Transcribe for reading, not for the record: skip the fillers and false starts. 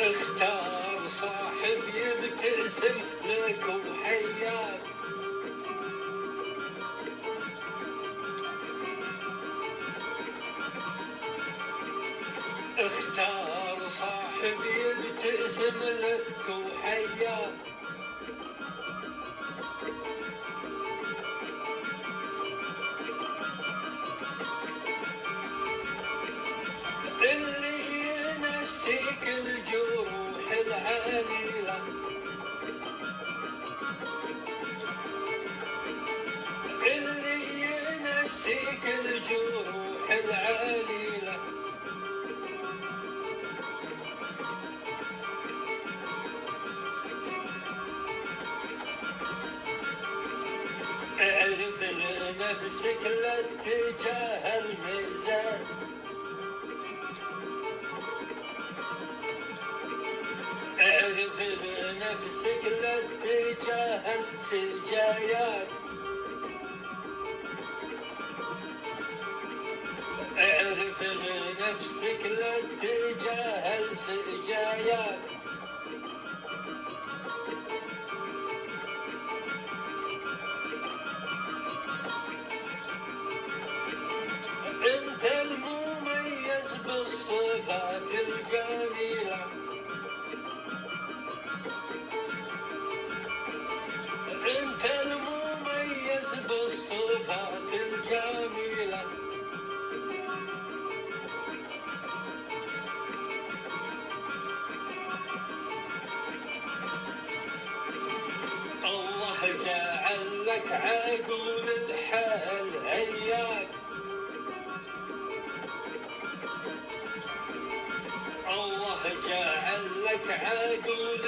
اختار صاحب يبتسم لك وحياك، اختار صاحب يبتسم لك وحياك. اللي ينسيك الجروح العليلة، اللي ينسيك الجروح العليلة. اعرف لنفسك لا تجاهل ميزان، اعرف لنفسك لا تجاهل سجاياك، اعرف لنفسك لا تجاهل سجاياك. انت المميز بالصفات الجميلة، انت المميز بالصفات الجميلة. الله جعل لك عقول الحال هياك، الله جعل لك عقول